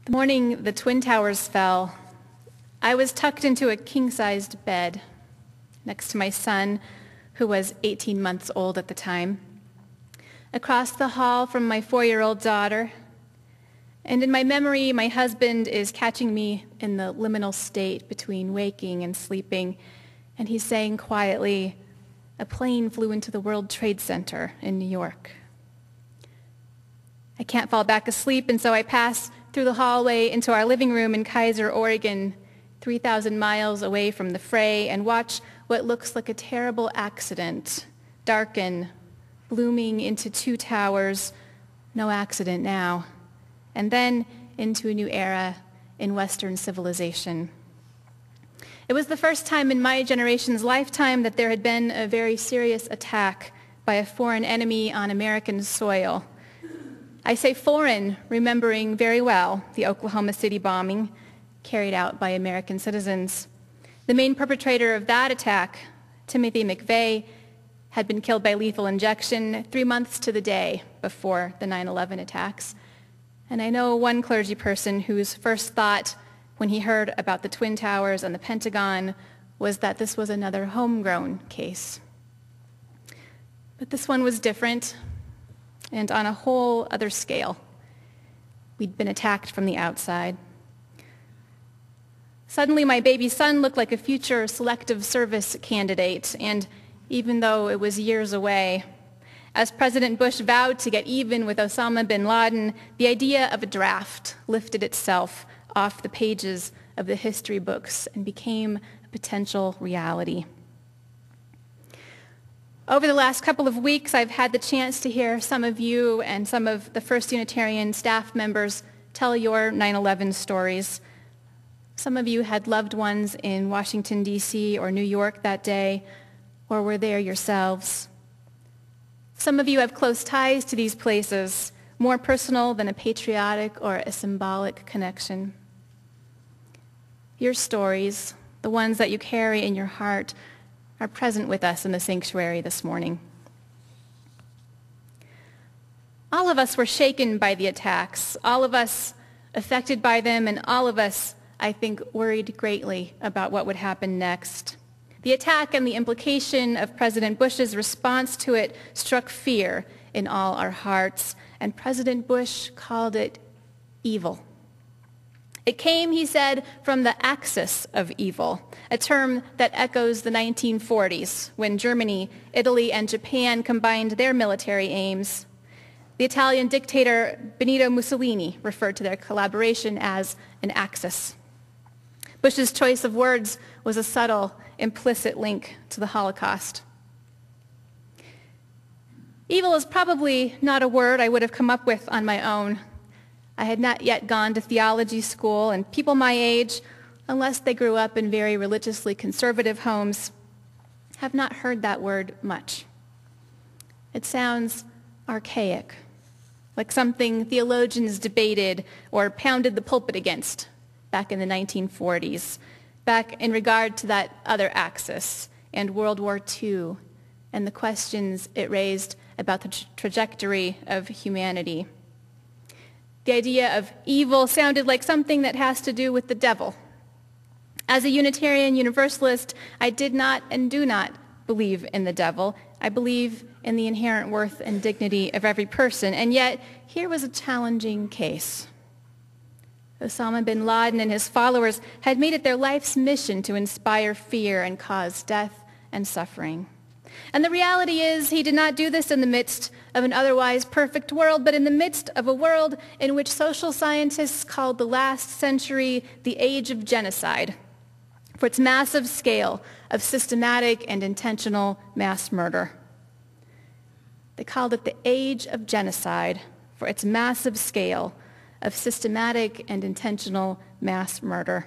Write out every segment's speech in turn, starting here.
The morning the Twin Towers fell, I was tucked into a king-sized bed next to my son, who was 18 months old at the time, across the hall from my 4-year-old daughter. And in my memory, my husband is catching me in the liminal state between waking and sleeping, and he's saying quietly, "A plane flew into the World Trade Center in New York." I can't fall back asleep, and so I pass through the hallway into our living room in Kaiser, Oregon, 3,000 miles away from the fray, and watch what looks like a terrible accident darken, blooming into two towers, no accident now, and then into a new era in Western civilization. It was the first time in my generation's lifetime that there had been a very serious attack by a foreign enemy on American soil. I say foreign, remembering very well the Oklahoma City bombing carried out by American citizens. The main perpetrator of that attack, Timothy McVeigh, had been killed by lethal injection 3 months to the day before the 9/11 attacks. And I know one clergy person whose first thought when he heard about the Twin Towers and the Pentagon was that this was another homegrown case. But this one was different, and on a whole other scale. We'd been attacked from the outside. Suddenly, my baby son looked like a future selective service candidate, and even though it was years away, as President Bush vowed to get even with Osama bin Laden, the idea of a draft lifted itself off the pages of the history books and became a potential reality. Over the last couple of weeks, I've had the chance to hear some of you and some of the First Unitarian staff members tell your 9/11 stories. Some of you had loved ones in Washington, D.C. or New York that day, or were there yourselves. Some of you have close ties to these places, more personal than a patriotic or a symbolic connection. Your stories, the ones that you carry in your heart, are present with us in the sanctuary this morning. All of us were shaken by the attacks, all of us affected by them, and all of us, I think, worried greatly about what would happen next. The attack and the implication of President Bush's response to it struck fear in all our hearts, and President Bush called it evil. It came, he said, from the axis of evil, a term that echoes the 1940s when Germany, Italy, and Japan combined their military aims. The Italian dictator Benito Mussolini referred to their collaboration as an axis. Bush's choice of words was a subtle, implicit link to the Holocaust. Evil is probably not a word I would have come up with on my own. I had not yet gone to theology school, and people my age, unless they grew up in very religiously conservative homes, have not heard that word much. It sounds archaic, like something theologians debated or pounded the pulpit against back in the 1940s, back in regard to that other axis and World War II and the questions it raised about the trajectory of humanity. The idea of evil sounded like something that has to do with the devil. As a Unitarian Universalist, I did not and do not believe in the devil. I believe in the inherent worth and dignity of every person. And yet, here was a challenging case. Osama bin Laden and his followers had made it their life's mission to inspire fear and cause death and suffering. And the reality is, he did not do this in the midst of an otherwise perfect world, but in the midst of a world in which social scientists called the last century the age of genocide, for its massive scale of systematic and intentional mass murder. They called it the age of genocide for its massive scale of systematic and intentional mass murder.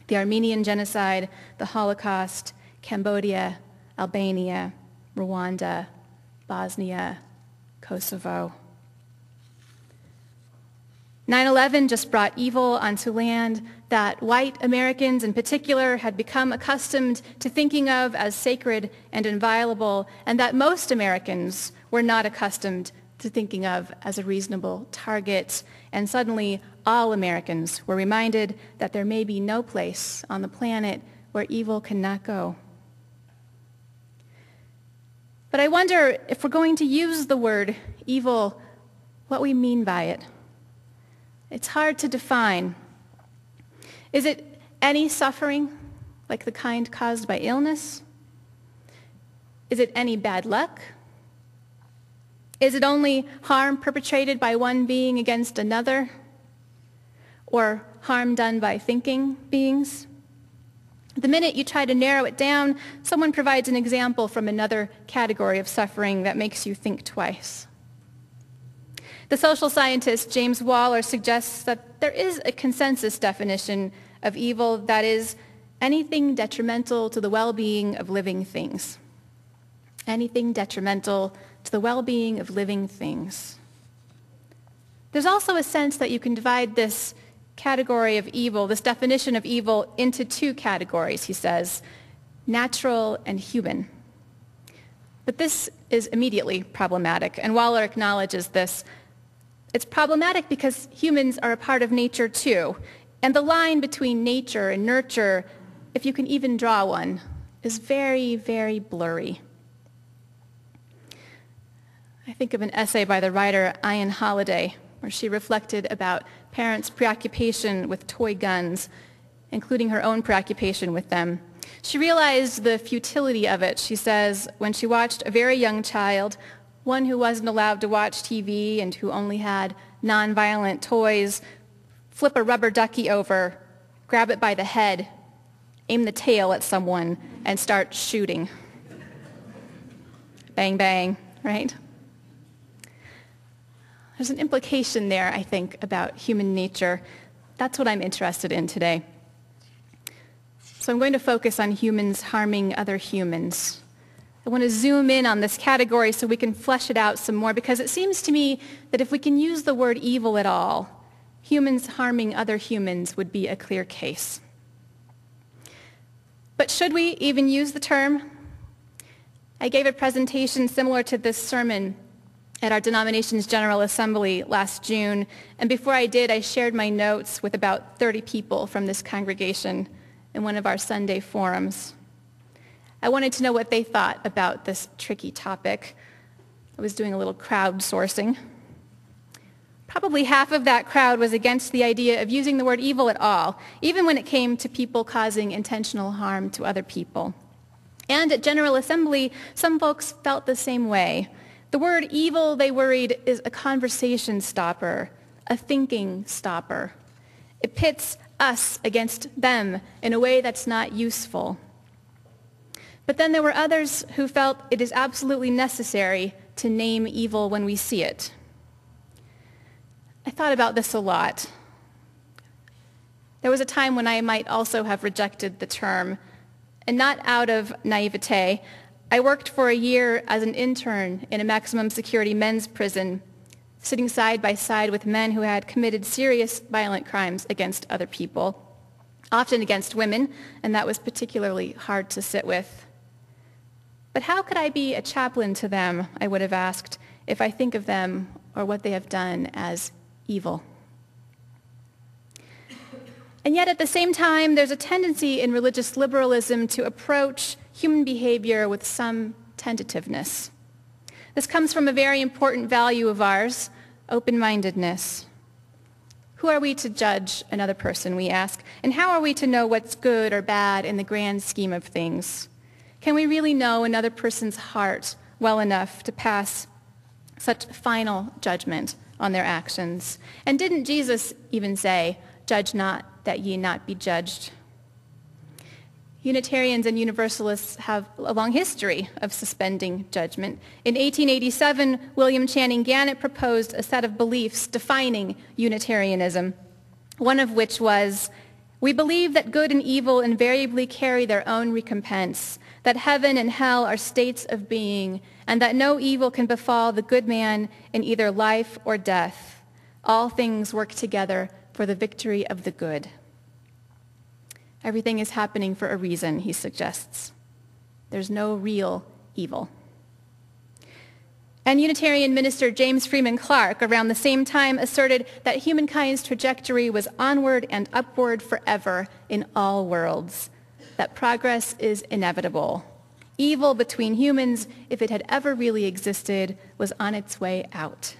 The Armenian genocide, the Holocaust, Cambodia, Albania, Rwanda, Bosnia, Kosovo. 9/11 just brought evil onto land that white Americans in particular had become accustomed to thinking of as sacred and inviolable, and that most Americans were not accustomed to thinking of as a reasonable target, and suddenly all Americans were reminded that there may be no place on the planet where evil cannot go. But I wonder if we're going to use the word evil, what we mean by it. It's hard to define. Is it any suffering, like the kind caused by illness? Is it any bad luck? Is it only harm perpetrated by one being against another? Or harm done by thinking beings? The minute you try to narrow it down, someone provides an example from another category of suffering that makes you think twice. The social scientist James Waller suggests that there is a consensus definition of evil that is anything detrimental to the well-being of living things. Anything detrimental to the well-being of living things. There's also a sense that you can divide this category of evil, this definition of evil, into two categories, he says, natural and human. But this is immediately problematic, and Waller acknowledges this. It's problematic because humans are a part of nature too, and the line between nature and nurture, if you can even draw one, is very, very blurry. I think of an essay by the writer Ian Holliday, where she reflected about parents' preoccupation with toy guns, including her own preoccupation with them. She realized the futility of it, she says, when she watched a very young child, one who wasn't allowed to watch TV and who only had nonviolent toys, flip a rubber ducky over, grab it by the head, aim the tail at someone, and start shooting. Bang, bang, right? There's an implication there, I think, about human nature. That's what I'm interested in today. So I'm going to focus on humans harming other humans. I want to zoom in on this category so we can flesh it out some more, because it seems to me that if we can use the word evil at all, humans harming other humans would be a clear case. But should we even use the term? I gave a presentation similar to this sermon at our denomination's General Assembly last June, and before I did, I shared my notes with about 30 people from this congregation in one of our Sunday forums. I wanted to know what they thought about this tricky topic. I was doing a little crowdsourcing. Probably half of that crowd was against the idea of using the word evil at all, even when it came to people causing intentional harm to other people. And at General Assembly, some folks felt the same way. The word evil, they worried, is a conversation stopper, a thinking stopper. It pits us against them in a way that's not useful. But then there were others who felt it is absolutely necessary to name evil when we see it. I thought about this a lot. There was a time when I might also have rejected the term, and not out of naivete. I worked for a year as an intern in a maximum security men's prison, sitting side by side with men who had committed serious violent crimes against other people, often against women, and that was particularly hard to sit with. But how could I be a chaplain to them, I would have asked, if I think of them or what they have done as evil? And yet at the same time, there's a tendency in religious liberalism to approach human behavior with some tentativeness. This comes from a very important value of ours, open-mindedness. Who are we to judge another person, we ask, and how are we to know what's good or bad in the grand scheme of things? Can we really know another person's heart well enough to pass such final judgment on their actions? And didn't Jesus even say, "Judge not, that ye not be judged"? Unitarians and Universalists have a long history of suspending judgment. In 1887, William Channing Gannett proposed a set of beliefs defining Unitarianism, one of which was, "We believe that good and evil invariably carry their own recompense, that heaven and hell are states of being, and that no evil can befall the good man in either life or death. All things work together for the victory of the good." Everything is happening for a reason, he suggests. There's no real evil. And Unitarian minister James Freeman Clarke around the same time asserted that humankind's trajectory was onward and upward forever in all worlds, that progress is inevitable. Evil between humans, if it had ever really existed, was on its way out.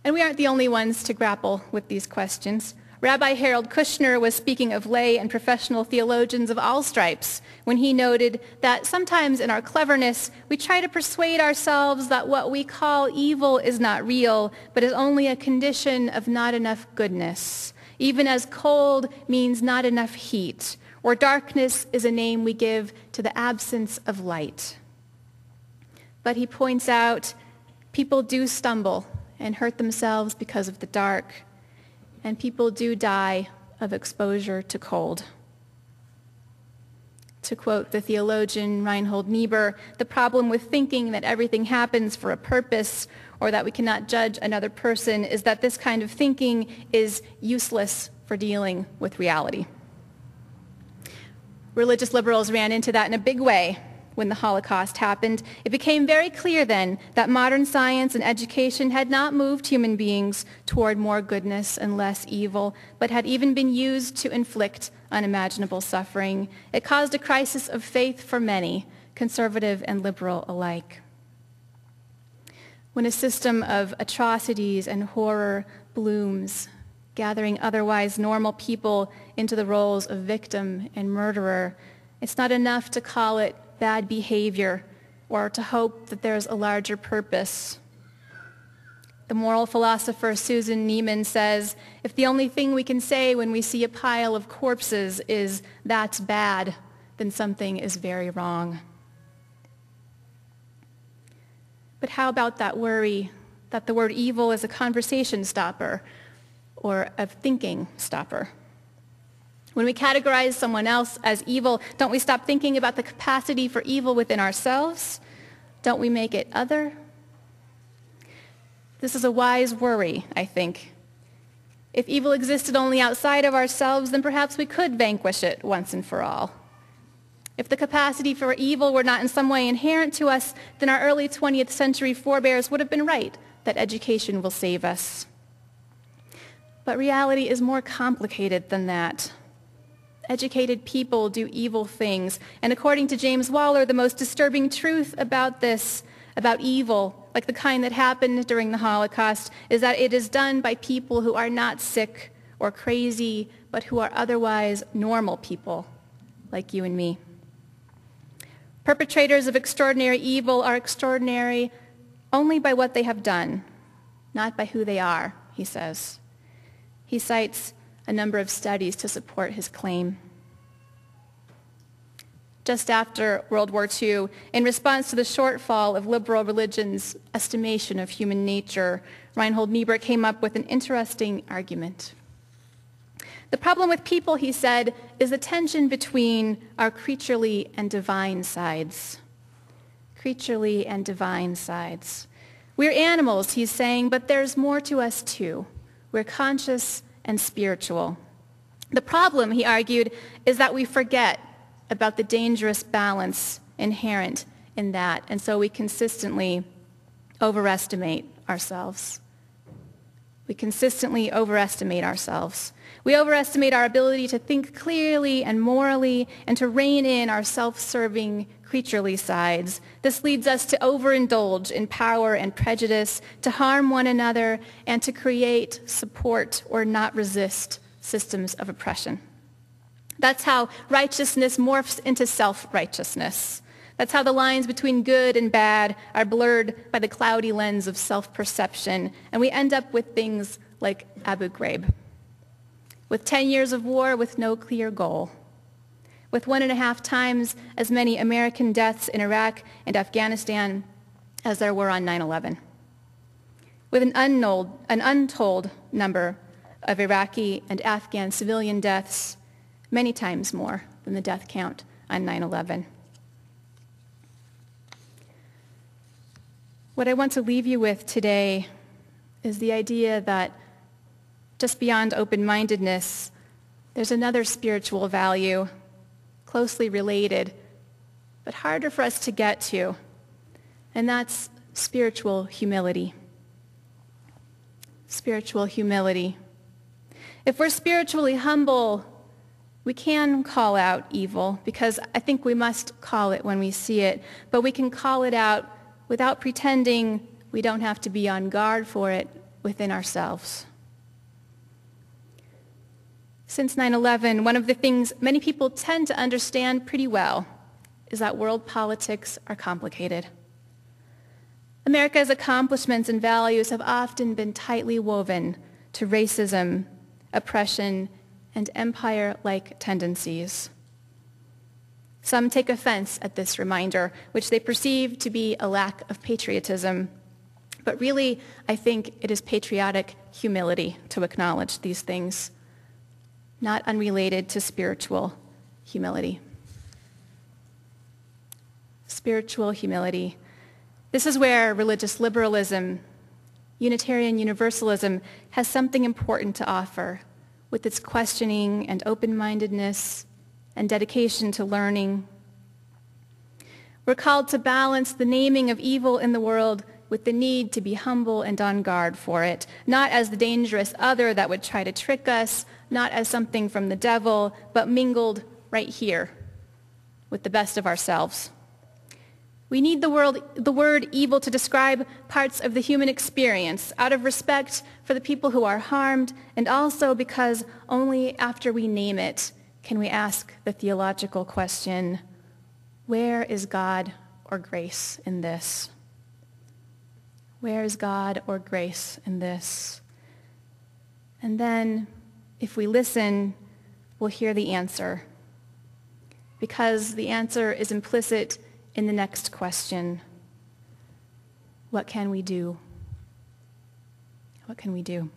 And we aren't the only ones to grapple with these questions. Rabbi Harold Kushner was speaking of lay and professional theologians of all stripes when he noted that sometimes in our cleverness, we try to persuade ourselves that what we call evil is not real, but is only a condition of not enough goodness, even as cold means not enough heat, or darkness is a name we give to the absence of light. But he points out, people do stumble and hurt themselves because of the dark, and people do die of exposure to cold. To quote the theologian Reinhold Niebuhr, the problem with thinking that everything happens for a purpose or that we cannot judge another person is that this kind of thinking is useless for dealing with reality. Religious liberals ran into that in a big way when the Holocaust happened. It became very clear then that modern science and education had not moved human beings toward more goodness and less evil, but had even been used to inflict unimaginable suffering. It caused a crisis of faith for many, conservative and liberal alike. When a system of atrocities and horror blooms, gathering otherwise normal people into the roles of victim and murderer, it's not enough to call it bad behavior or to hope that there's a larger purpose. The moral philosopher Susan Neiman says, if the only thing we can say when we see a pile of corpses is, that's bad, then something is very wrong. But how about that worry that the word evil is a conversation stopper or a thinking stopper? When we categorize someone else as evil, don't we stop thinking about the capacity for evil within ourselves? Don't we make it other? This is a wise worry, I think. If evil existed only outside of ourselves, then perhaps we could vanquish it once and for all. If the capacity for evil were not in some way inherent to us, then our early 20th century forebears would have been right that education will save us. But reality is more complicated than that. Educated people do evil things. And according to James Waller, the most disturbing truth about this, about evil, like the kind that happened during the Holocaust, is that it is done by people who are not sick or crazy, but who are otherwise normal people, like you and me. Perpetrators of extraordinary evil are extraordinary only by what they have done, not by who they are, he says. He cites a number of studies to support his claim. Just after World War II, in response to the shortfall of liberal religion's estimation of human nature, Reinhold Niebuhr came up with an interesting argument. The problem with people, he said, is the tension between our creaturely and divine sides. Creaturely and divine sides. We're animals, he's saying, but there's more to us too. We're conscious and spiritual. The problem, he argued, is that we forget about the dangerous balance inherent in that, and so we consistently overestimate ourselves. We consistently overestimate ourselves. We overestimate our ability to think clearly and morally and to rein in our self-serving creaturely sides. This leads us to overindulge in power and prejudice, to harm one another, and to create, support, or not resist systems of oppression. That's how righteousness morphs into self-righteousness. That's how the lines between good and bad are blurred by the cloudy lens of self-perception, and we end up with things like Abu Ghraib, with 10 years of war with no clear goal, with 1.5 times as many American deaths in Iraq and Afghanistan as there were on 9/11, with an untold number of Iraqi and Afghan civilian deaths, many times more than the death count on 9/11. What I want to leave you with today is the idea that just beyond open-mindedness, there's another spiritual value, closely related, but harder for us to get to. and that's spiritual humility. Spiritual humility. If we're spiritually humble, we can call out evil, because I think we must call it when we see it, but we can call it out without pretending we don't have to be on guard for it within ourselves. Since 9/11, one of the things many people tend to understand pretty well is that world politics are complicated. America's accomplishments and values have often been tightly woven to racism, oppression, and empire-like tendencies. Some take offense at this reminder, which they perceive to be a lack of patriotism. But really, I think it is patriotic humility to acknowledge these things, not unrelated to spiritual humility. Spiritual humility. This is where religious liberalism, Unitarian Universalism, has something important to offer, with its questioning and open-mindedness and dedication to learning. We're called to balance the naming of evil in the world with the need to be humble and on guard for it, not as the dangerous other that would try to trick us, not as something from the devil, but mingled right here with the best of ourselves. We need the word evil to describe parts of the human experience out of respect for the people who are harmed, and also because only after we name it can we ask the theological question, where is God or grace in this? Where is God or grace in this? And then, if we listen, we'll hear the answer, because the answer is implicit in the next question. What can we do? What can we do?